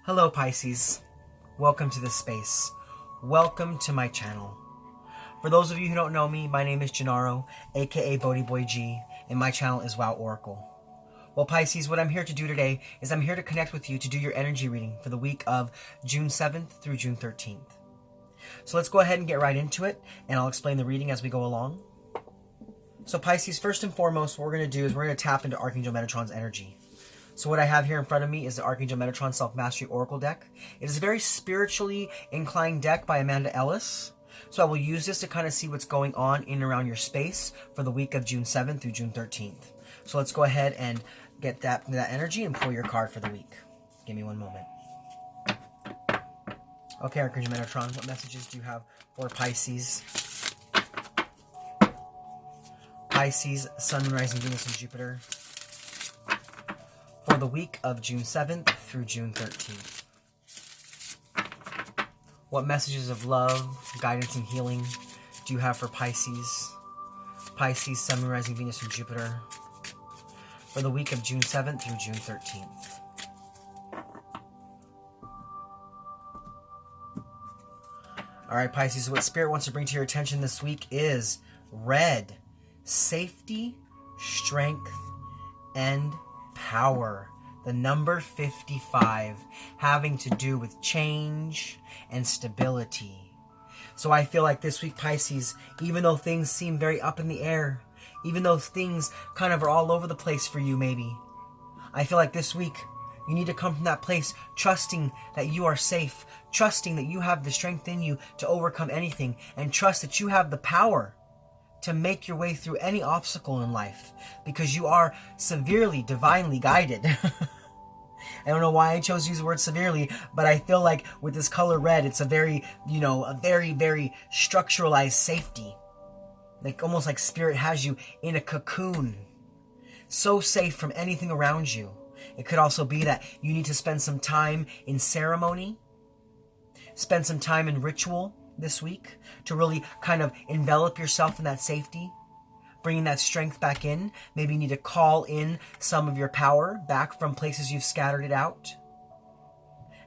Hello Pisces, welcome to this space. Welcome to my channel. For those of you who don't know me, my name is Gennaro, aka BhodiBoy G, and my channel is Wow Oracle. Well Pisces, what I'm here to do today is I'm here to connect with you to do your energy reading for the week of June 7th through June 13th. So let's go ahead and get right into it, and I'll explain the reading as we go along. So Pisces, first and foremost, what we're going to do is we're going to tap into Archangel Metatron's energy. So what I have here in front of me is the Archangel Metatron Self-Mastery Oracle deck. It is a very spiritually inclined deck by Amanda Ellis. So I will use this to kind of see what's going on in and around your space for the week of June 7th through June 13th. So let's go ahead and get that energy and pull your card for the week. Give me one moment. Okay, Archangel Metatron, what messages do you have for Pisces? Pisces, Sun, Moon, Rising, Venus, and Jupiter. For the week of June 7th through June 13th. What messages of love, guidance, and healing do you have for Pisces? Pisces, Sun, Moon, Rising, Venus, and Jupiter. For the week of June 7th through June 13th. Alright Pisces, what Spirit wants to bring to your attention this week is red. Safety, strength, and power. The number 55, having to do with change and stability. So I feel like this week, Pisces, even though things seem very up in the air, even though things kind of are all over the place for you maybe, I feel like this week you need to come from that place trusting that you are safe, trusting that you have the strength in you to overcome anything, and trust that you have the power to make your way through any obstacle in life, because you are severely, divinely guided. I don't know why I chose to use the word severely, but I feel like with this color red, it's a very, a very, very structuralized safety. Like almost like Spirit has you in a cocoon. So safe from anything around you. It could also be that you need to spend some time in ceremony, spend some time in ritual this week to really kind of envelop yourself in that safety, bringing that strength back in. Maybe you need to call in some of your power back from places you've scattered it out.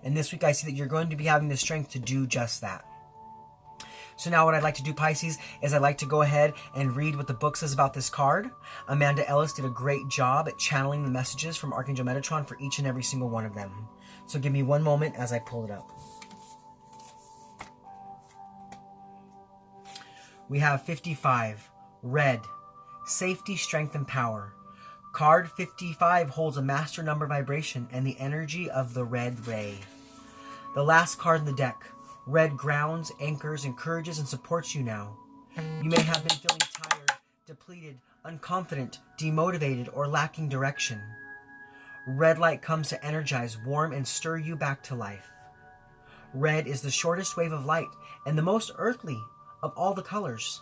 And this week I see that you're going to be having the strength to do just that. So now what I'd like to do, Pisces, is I'd like to go ahead and read what the book says about this card. Amanda Ellis did a great job at channeling the messages from Archangel Metatron for each and every single one of them. So give me one moment as I pull it up. We have 55, red, safety, strength, and power. Card 55 holds a master number vibration and the energy of the red ray. The last card in the deck, red, grounds, anchors, encourages, and supports you now. You may have been feeling tired, depleted, unconfident, demotivated, or lacking direction. Red light comes to energize, warm, and stir you back to life. Red is the shortest wave of light and the most earthly of all the colors.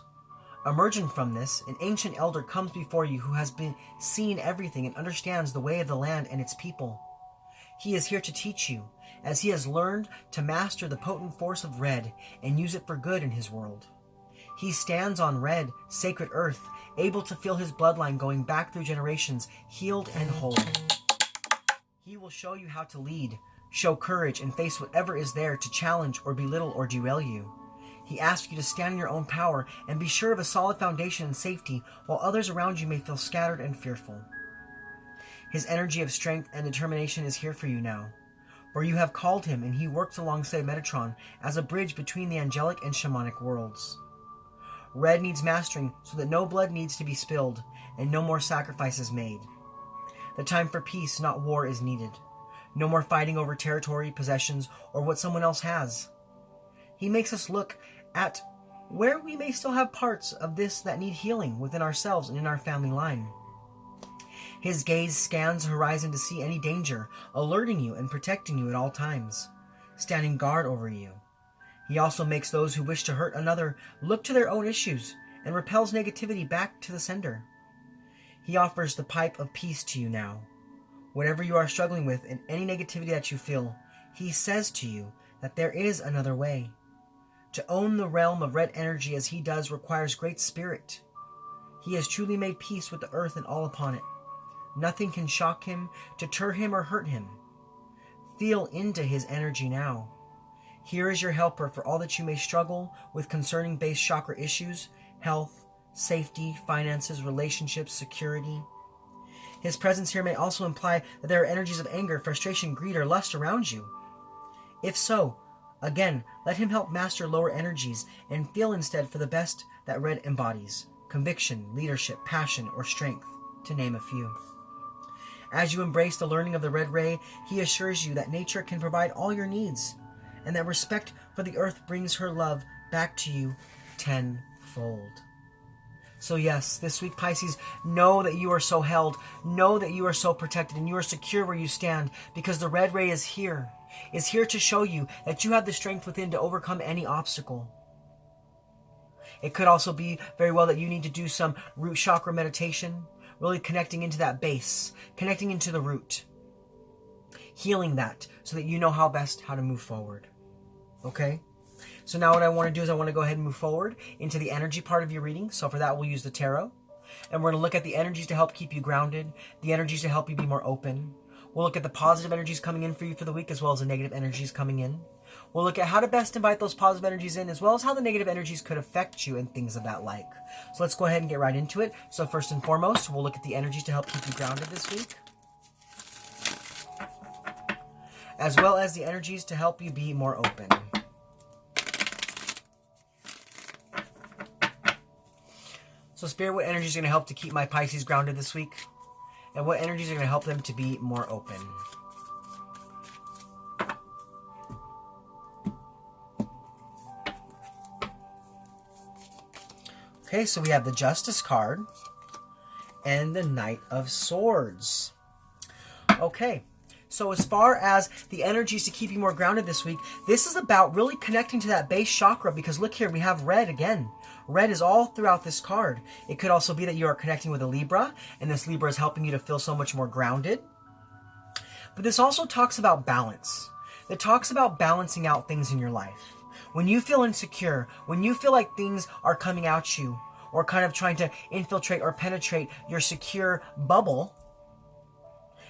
Emerging from this, an ancient elder comes before you who has seen everything and understands the way of the land and its people. He is here to teach you, as he has learned to master the potent force of red and use it for good in his world. He stands on red, sacred earth, able to feel his bloodline going back through generations, healed and whole. He will show you how to lead, show courage, and face whatever is there to challenge or belittle or derail you. He asks you to stand in your own power and be sure of a solid foundation and safety, while others around you may feel scattered and fearful. His energy of strength and determination is here for you now, for you have called him and he works alongside Metatron as a bridge between the angelic and shamanic worlds. Red needs mastering so that no blood needs to be spilled and no more sacrifices made. The time for peace, not war, is needed. No more fighting over territory, possessions, or what someone else has. He makes us look at where we may still have parts of this that need healing within ourselves and in our family line. His gaze scans the horizon to see any danger, alerting you and protecting you at all times, standing guard over you. He also makes those who wish to hurt another look to their own issues and repels negativity back to the sender. He offers the pipe of peace to you now. Whatever you are struggling with and any negativity that you feel, he says to you that there is another way. To own the realm of red energy as he does requires great spirit. He has truly made peace with the earth and all upon it. Nothing can shock him, deter him, or hurt him. Feel into his energy now. Here is your helper for all that you may struggle with concerning base chakra issues, health, safety, finances, relationships, security. His presence here may also imply that there are energies of anger, frustration, greed, or lust around you. If so, again, let him help master lower energies and feel instead for the best that red embodies: conviction, leadership, passion, or strength, to name a few. As you embrace the learning of the red ray, he assures you that nature can provide all your needs, and that respect for the earth brings her love back to you tenfold. So yes, this week, Pisces, know that you are so held, know that you are so protected, and you are secure where you stand, because the red ray is here to show you that you have the strength within to overcome any obstacle. It could also be very well that you need to do some root chakra meditation, really connecting into that base, connecting into the root, healing that so that you know how to move forward. Okay? So now what I want to do is I want to go ahead and move forward into the energy part of your reading. So for that, we'll use the tarot. And we're going to look at the energies to help keep you grounded, the energies to help you be more open. We'll look at the positive energies coming in for you for the week, as well as the negative energies coming in. We'll look at how to best invite those positive energies in, as well as how the negative energies could affect you and things of that like. So let's go ahead and get right into it. So first and foremost, we'll look at the energies to help keep you grounded this week, as well as the energies to help you be more open. So Spirit, what energy is going to help to keep my Pisces grounded this week? And what energies are going to help them to be more open? Okay, so we have the Justice card and the Knight of Swords. Okay, so as far as the energies to keep you more grounded this week, this is about really connecting to that base chakra, because look here, we have red again. Red is all throughout this card. It could also be that you are connecting with a Libra, and this Libra is helping you to feel so much more grounded. But this also talks about balance. It talks about balancing out things in your life. When you feel insecure, when you feel like things are coming at you, or kind of trying to infiltrate or penetrate your secure bubble,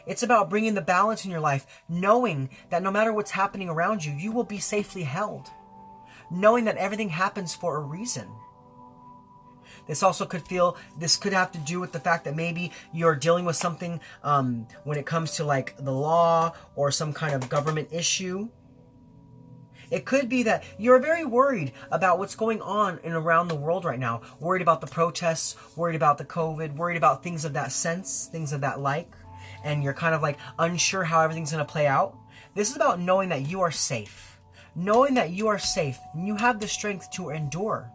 it's about bringing the balance in your life, knowing that no matter what's happening around you, you will be safely held. Knowing that everything happens for a reason. This could have to do with the fact that maybe you're dealing with something when it comes to like the law or some kind of government issue. It could be that you're very worried about what's going on in around the world right now. Worried about the protests, worried about the COVID, worried about things of that sense, things of that like. And you're kind of like unsure how everything's going to play out. This is about knowing that you are safe. Knowing that you are safe and you have the strength to endure.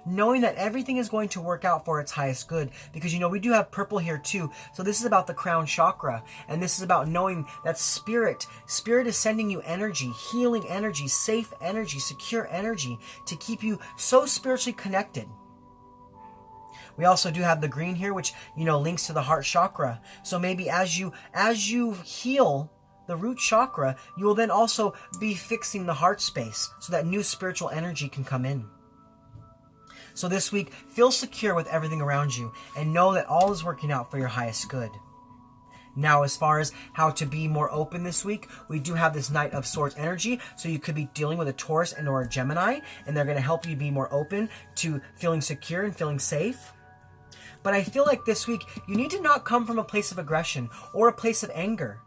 Knowing that everything is going to work out for its highest good. Because, we do have purple here too. So this is about the crown chakra. And this is about knowing that spirit is sending you energy, healing energy, safe energy, secure energy to keep you so spiritually connected. We also do have the green here, which, links to the heart chakra. So maybe as you heal the root chakra, you will then also be fixing the heart space so that new spiritual energy can come in. So this week, feel secure with everything around you and know that all is working out for your highest good. Now, as far as how to be more open this week, we do have this Knight of Swords energy. So you could be dealing with a Taurus and or a Gemini, and they're going to help you be more open to feeling secure and feeling safe. But I feel like this week, you need to not come from a place of aggression or a place of anger.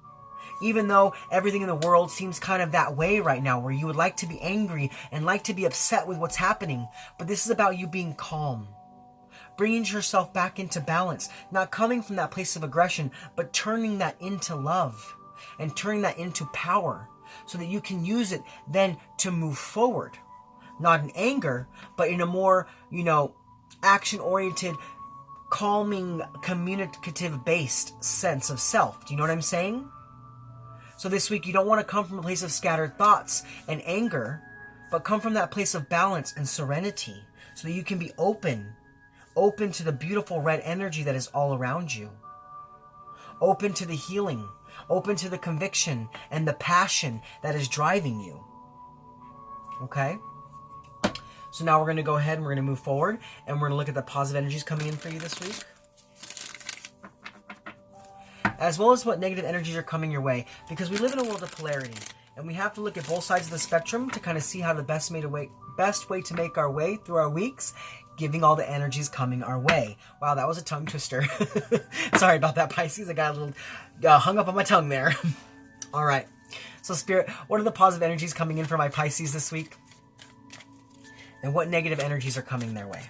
Even though everything in the world seems kind of that way right now, where you would like to be angry and like to be upset with what's happening. But this is about you being calm. Bringing yourself back into balance. Not coming from that place of aggression, but turning that into love. And turning that into power. So that you can use it then to move forward. Not in anger, but in a more, action-oriented, calming, communicative-based sense of self. Do you know what I'm saying? So this week, you don't want to come from a place of scattered thoughts and anger, but come from that place of balance and serenity so that you can be open to the beautiful red energy that is all around you. Open to the healing, open to the conviction and the passion that is driving you. Okay? So now we're going to go ahead and we're going to move forward and we're going to look at the positive energies coming in for you this week. as well as what negative energies are coming your way, because we live in a world of polarity, and we have to look at both sides of the spectrum to kind of see how the best way to make our way through our weeks, giving all the energies coming our way. Wow, that was a tongue twister. Sorry about that, Pisces. I got a little hung up on my tongue there. All right. So, Spirit, what are the positive energies coming in for my Pisces this week? And what negative energies are coming their way?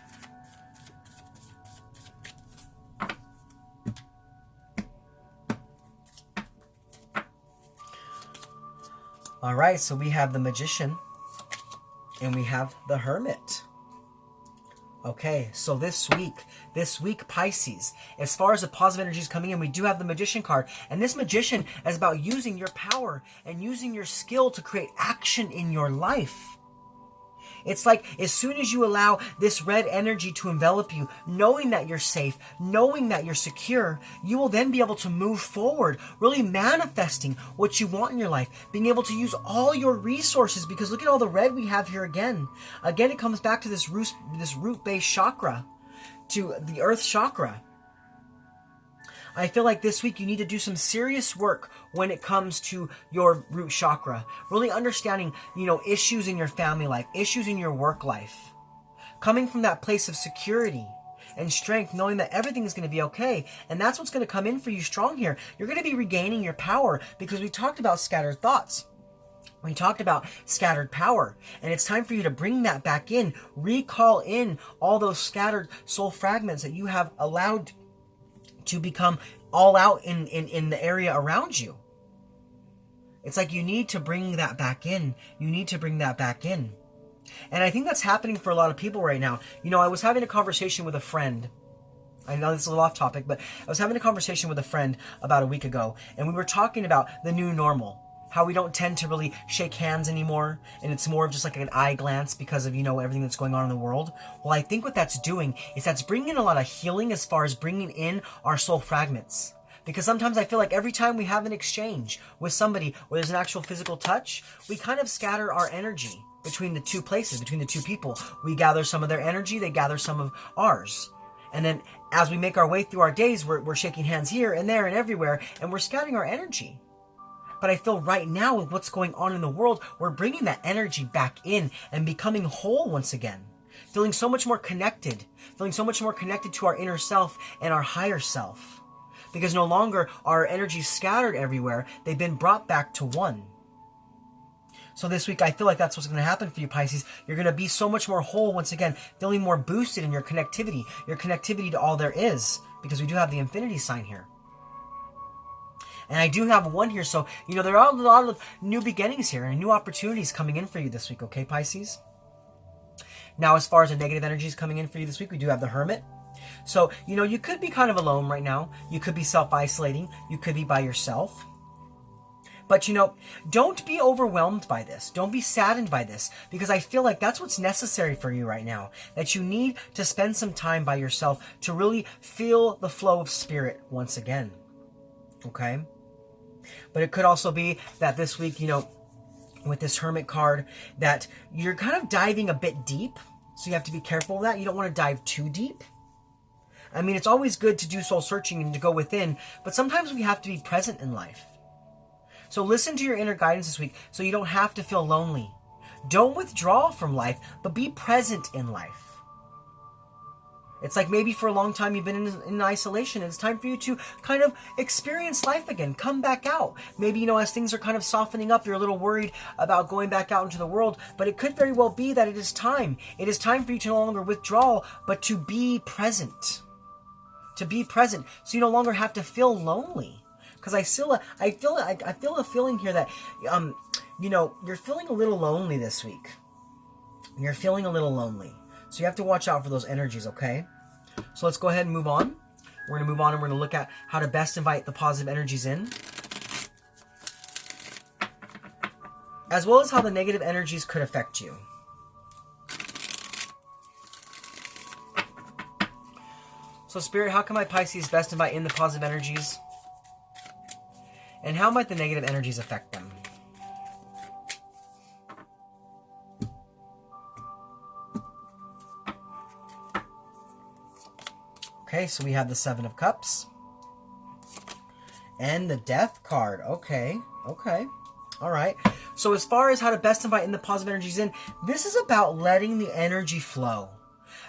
All right, so we have the Magician and we have the Hermit. Okay, so this week, Pisces, as far as the positive energies coming in, we do have the Magician card. And this Magician is about using your power and using your skill to create action in your life. It's like as soon as you allow this red energy to envelop you, knowing that you're safe, knowing that you're secure, you will then be able to move forward, really manifesting what you want in your life, being able to use all your resources, because look at all the red we have here again. Again, it comes back to this root-based chakra, to the earth chakra. I feel like this week you need to do some serious work when it comes to your root chakra. Really understanding, issues in your family life, issues in your work life. Coming from that place of security and strength, knowing that everything is going to be okay. And that's what's going to come in for you strong here. You're going to be regaining your power, because we talked about scattered thoughts. We talked about scattered power, and it's time for you to bring that back in, recall in all those scattered soul fragments that you have allowed to become all out in the area around you. It's like you need to bring that back in. You need to bring that back in. And I think that's happening for a lot of people right now. I was having a conversation with a friend. I know this is a little off topic, but I was having a conversation with a friend about a week ago, and we were talking about the new normal. How we don't tend to really shake hands anymore, and it's more of just like an eye glance because of, everything that's going on in the world. Well, I think what that's doing is that's bringing in a lot of healing as far as bringing in our soul fragments. Because sometimes I feel like every time we have an exchange with somebody where there's an actual physical touch, we kind of scatter our energy between the two places, between the two people. We gather some of their energy, they gather some of ours. And then as we make our way through our days, we're shaking hands here and there and everywhere, and we're scattering our energy. But I feel right now with what's going on in the world, we're bringing that energy back in and becoming whole once again. Feeling so much more connected. Feeling so much more connected to our inner self and our higher self. Because no longer are our energies scattered everywhere. They've been brought back to one. So this week, I feel like that's what's going to happen for you, Pisces. You're going to be so much more whole once again. Feeling more boosted in your connectivity. Your connectivity to all there is. Because we do have the infinity sign here. And I do have one here, so, there are a lot of new beginnings here and new opportunities coming in for you this week, okay, Pisces? Now, as far as the negative energies coming in for you this week, we do have the Hermit. So, you could be kind of alone right now. You could be self-isolating. You could be by yourself. But, don't be overwhelmed by this. Don't be saddened by this, because I feel like that's what's necessary for you right now, that you need to spend some time by yourself to really feel the flow of spirit once again, okay? But it could also be that this week, with this Hermit card, that you're kind of diving a bit deep. So you have to be careful of that. You don't want to dive too deep. I mean, it's always good to do soul searching and to go within, but sometimes we have to be present in life. So listen to your inner guidance this week so you don't have to feel lonely. Don't withdraw from life, but be present in life. It's like maybe for a long time you've been in isolation, and it's time for you to kind of experience life again. Come back out. Maybe, as things are kind of softening up, you're a little worried about going back out into the world, but it could very well be that it is time. It is time for you to no longer withdraw, but to be present. To be present, so you no longer have to feel lonely. Because I feel a feeling here that, you're feeling a little lonely this week. You're feeling a little lonely. So you have to watch out for those energies, okay? So let's go ahead and move on. We're going to move on and we're going to look at how to best invite the positive energies in. As well as how the negative energies could affect you. So Spirit, how can my Pisces best invite in the positive energies? And how might the negative energies affect them? Okay, so we have the Seven of Cups. And the Death card. Okay. Okay. All right. So as far as how to best invite in the positive energies in, this is about letting the energy flow.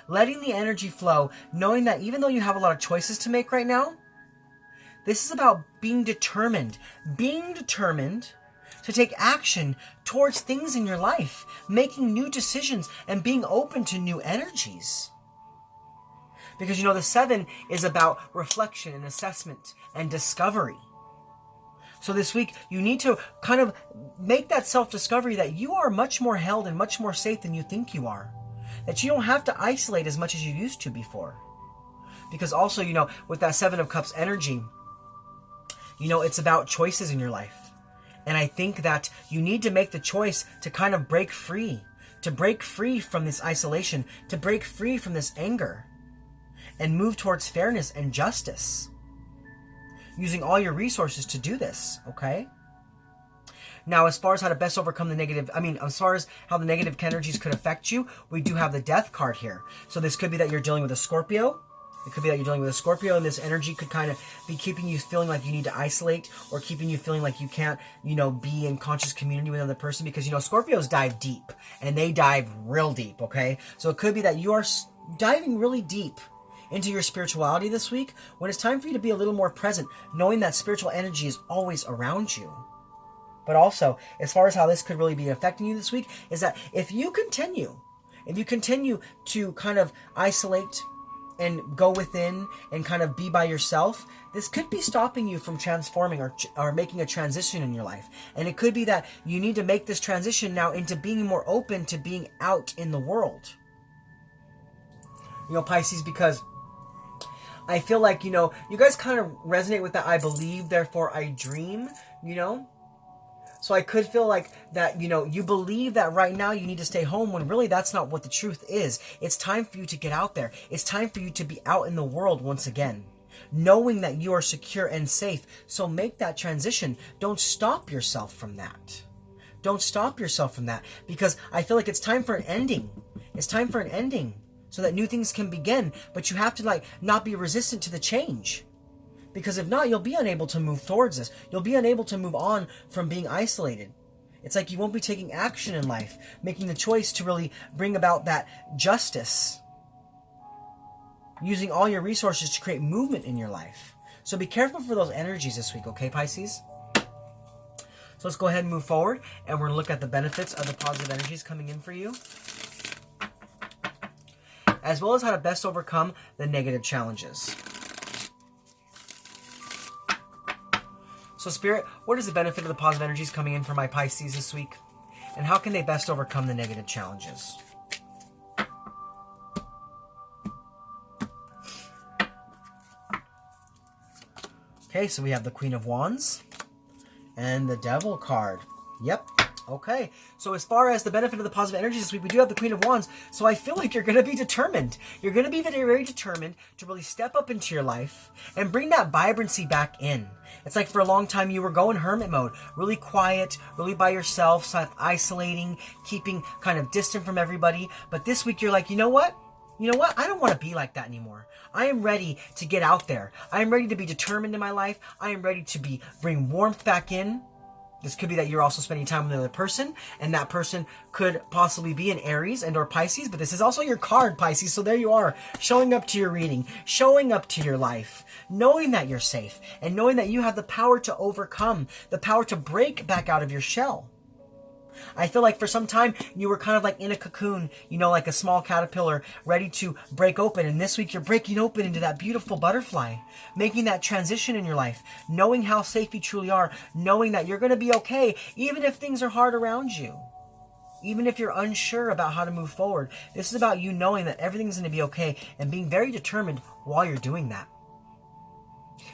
Letting the energy flow, knowing that even though you have a lot of choices to make right now, this is about being determined. Being determined to take action towards things in your life, making new decisions, and being open to new energies. Because, you know, the 7 is about reflection and assessment and discovery. So this week, you need to kind of make that self-discovery that you are much more held and much more safe than you think you are. That you don't have to isolate as much as you used to before. Because also, you know, with that 7 of Cups energy, you know, it's about choices in your life. And I think that you need to make the choice to kind of break free. To break free from this isolation. To break free from this anger. And move towards fairness and justice. Using all your resources to do this, okay? Now, as far as how to best overcome the negative, as far as how the negative energies could affect you, we do have the Death card here. So this could be that you're dealing with a Scorpio. It could be that you're dealing with a Scorpio, and this energy could kind of be keeping you feeling like you need to isolate, or keeping you feeling like you can't, you know, be in conscious community with another person, because, you know, Scorpios dive deep, and they dive real deep, okay? So it could be that you are diving really deep into your spirituality this week, when it's time for you to be a little more present, knowing that spiritual energy is always around you. But also, as far as how this could really be affecting you this week, is that if you continue to kind of isolate and go within and kind of be by yourself, this could be stopping you from transforming or making a transition in your life. And it could be that you need to make this transition now into being more open to being out in the world. You know, Pisces, because I feel like, you know, you guys kind of resonate with that I believe, therefore I dream, you know? So I could feel like that, you know, you believe that right now you need to stay home, when really that's not what the truth is. It's time for you to get out there. It's time for you to be out in the world once again, knowing that you are secure and safe. So make that transition. Don't stop yourself from that. Don't stop yourself from that, because I feel like it's time for an ending. It's time for an ending, so that new things can begin, but you have to, like, not be resistant to the change. Because if not, you'll be unable to move towards this. You'll be unable to move on from being isolated. It's like you won't be taking action in life, making the choice to really bring about that justice. Using all your resources to create movement in your life. So be careful for those energies this week, okay, Pisces? So let's go ahead and move forward, and we're going to look at the benefits of the positive energies coming in for you, as well as how to best overcome the negative challenges. So Spirit, what is the benefit of the positive energies coming in for my Pisces this week? And how can they best overcome the negative challenges? Okay, so we have the Queen of Wands and the Devil card. Yep. Okay, so as far as the benefit of the positive energies this week, we do have the Queen of Wands. So I feel like you're going to be determined. You're going to be very, very determined to really step up into your life and bring that vibrancy back in. It's like for a long time you were going hermit mode, really quiet, really by yourself, self-isolating, keeping kind of distant from everybody. But this week you're like, you know what? You know what? I don't want to be like that anymore. I am ready to get out there. I am ready to be determined in my life. I am ready to bring warmth back in. This could be that you're also spending time with another person, and that person could possibly be an Aries and or Pisces, but this is also your card, Pisces. So there you are, showing up to your reading, showing up to your life, knowing that you're safe, and knowing that you have the power to overcome, the power to break back out of your shell. I feel like for some time you were kind of like in a cocoon, you know, like a small caterpillar ready to break open. And this week you're breaking open into that beautiful butterfly, making that transition in your life, knowing how safe you truly are, knowing that you're going to be okay, even if things are hard around you, even if you're unsure about how to move forward. This is about you knowing that everything's going to be okay and being very determined while you're doing that.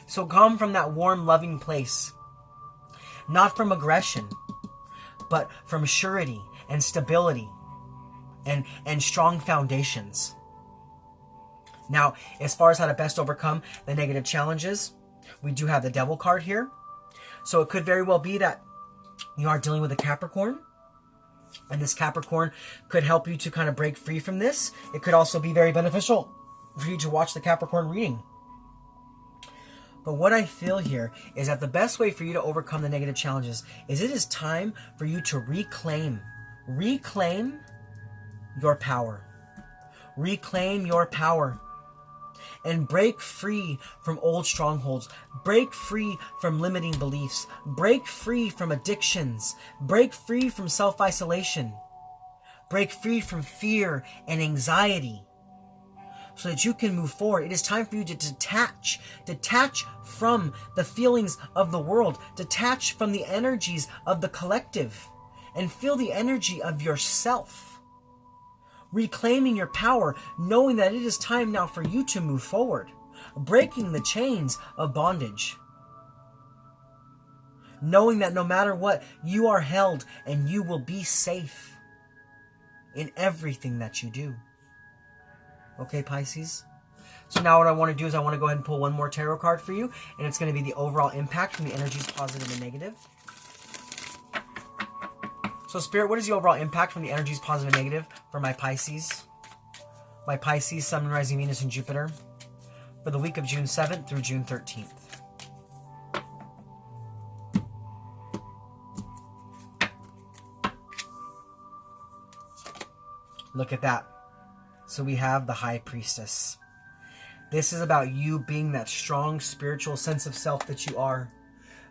So come from that warm, loving place, not from aggression, but from surety and stability and strong foundations. Now, as far as how to best overcome the negative challenges, we do have the Devil card here. So it could very well be that you are dealing with a Capricorn, and this Capricorn could help you to kind of break free from this. It could also be very beneficial for you to watch the Capricorn reading. But what I feel here is that the best way for you to overcome the negative challenges is it is time for you to reclaim your power. Reclaim your power. And break free from old strongholds. Break free from limiting beliefs. Break free from addictions. Break free from self-isolation. Break free from fear and anxiety so that you can move forward. It is time for you to detach from the feelings of the world, detach from the energies of the collective, and feel the energy of yourself. Reclaiming your power, knowing that it is time now for you to move forward, breaking the chains of bondage. Knowing that no matter what, you are held and you will be safe in everything that you do. Okay, Pisces? So now what I want to do is I want to go ahead and pull one more tarot card for you, and it's going to be the overall impact from the energies positive and negative. So Spirit, what is the overall impact from the energies positive and negative for my Pisces? My Pisces, Sun, Rising, Venus, and Jupiter for the week of June 7th through June 13th. Look at that. So we have the High Priestess. This is about you being that strong spiritual sense of self that you are.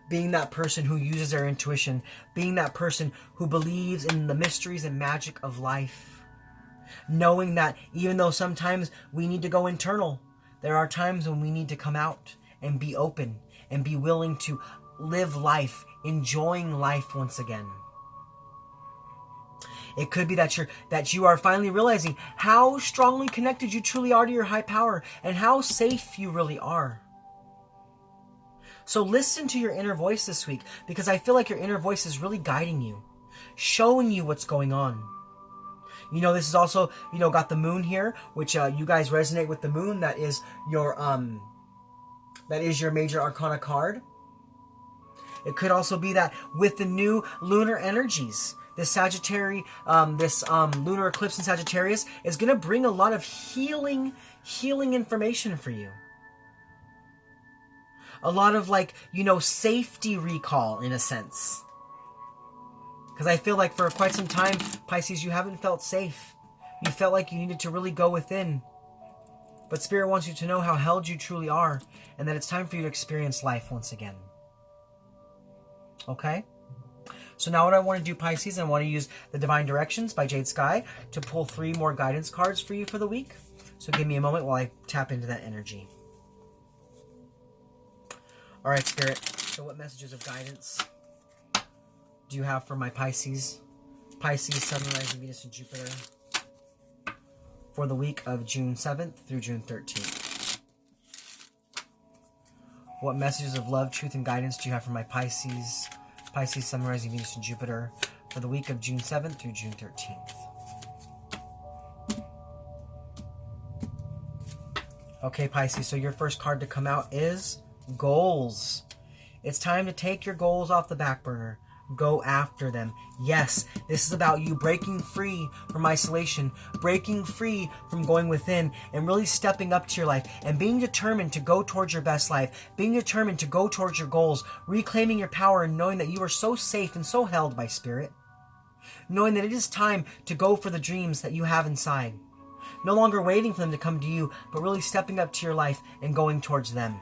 Being that person who uses their intuition. Being that person who believes in the mysteries and magic of life. Knowing that even though sometimes we need to go internal, there are times when we need to come out and be open and be willing to live life, enjoying life once again. It could be that you are finally realizing how strongly connected you truly are to your high power and how safe you really are. So listen to your inner voice this week, because I feel like your inner voice is really guiding you, showing you what's going on. You know, this is also, got the moon here, which you guys resonate with the moon. That is your major arcana card. It could also be that with the new lunar energies, this Sagittarius, lunar eclipse in Sagittarius is going to bring a lot of healing information for you. A lot of safety recall in a sense. Because I feel like for quite some time, Pisces, you haven't felt safe. You felt like you needed to really go within. But Spirit wants you to know how held you truly are, and that it's time for you to experience life once again. Okay? So now what I want to do, Pisces, I want to use the Divine Directions by Jade-Sky to pull 3 more guidance cards for you for the week. So give me a moment while I tap into that energy. All right, Spirit. So what messages of guidance do you have for my Pisces? Pisces, Sun, Rising, Venus, and Jupiter for the week of June 7th through June 13th. What messages of love, truth, and guidance do you have for my Pisces? Pisces, Sun, Rising, Venus, and Jupiter for the week of June 7th through June 13th. Okay, Pisces, so your first card to come out is goals. It's time to take your goals off the back burner. Go after them. Yes, this is about you breaking free from isolation, breaking free from going within, and really stepping up to your life and being determined to go towards your best life, being determined to go towards your goals, reclaiming your power and knowing that you are so safe and so held by Spirit, knowing that it is time to go for the dreams that you have inside, no longer waiting for them to come to you, but really stepping up to your life and going towards them.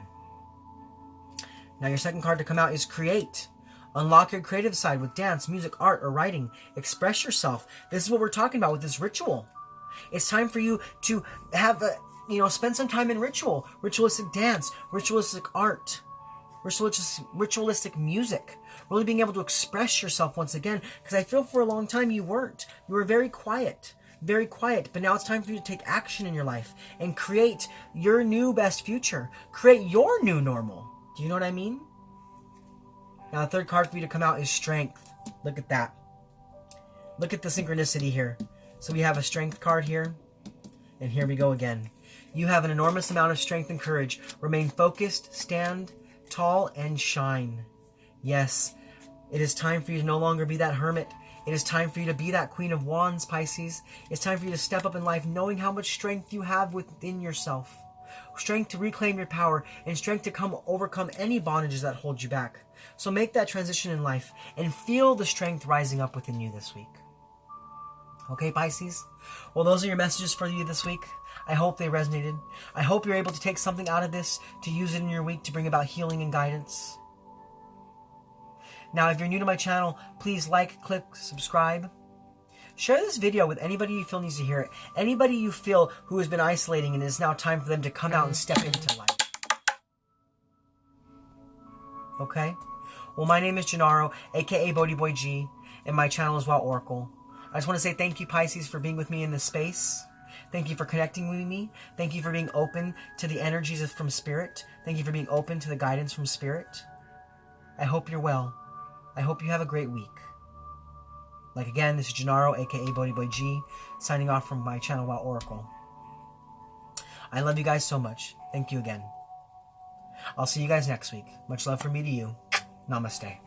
Now your second card to come out is create. Unlock your creative side with dance, music, art, or writing. Express yourself. This is what we're talking about with this ritual. It's time for you to have spend some time in ritual, ritualistic dance, ritualistic art, ritualistic music. Really being able to express yourself once again, because I feel for a long time you weren't. You were very quiet, but now it's time for you to take action in your life and create your new best future. Create your new normal. Do you know what I mean? Now, the third card for you to come out is strength. Look at that. Look at the synchronicity here. So we have a strength card here. And here we go again. You have an enormous amount of strength and courage. Remain focused, stand tall, and shine. Yes, it is time for you to no longer be that hermit. It is time for you to be that Queen of Wands, Pisces. It's time for you to step up in life knowing how much strength you have within yourself. strength to reclaim your power, and strength to overcome any bondages that hold you back. So make that transition in life and feel the strength rising up within you this week. Okay, Pisces? Well, those are your messages for you this week. I hope they resonated. I hope you're able to take something out of this to use it in your week to bring about healing and guidance. Now, if you're new to my channel, please like, click, subscribe. Share this video with anybody you feel needs to hear it. Anybody you feel who has been isolating and it's now time for them to come out and step into life. Okay? Well, my name is Gennaro, aka BhodiBoy G, and my channel is Wow Oracle. I just want to say thank you, Pisces, for being with me in this space. Thank you for connecting with me. Thank you for being open to the energies from Spirit. Thank you for being open to the guidance from Spirit. I hope you're well. I hope you have a great week. Like again, this is Gennaro, aka BhodiBoy G, signing off from my channel, Wow Oracle. I love you guys so much. Thank you again. I'll see you guys next week. Much love from me to you. Namaste.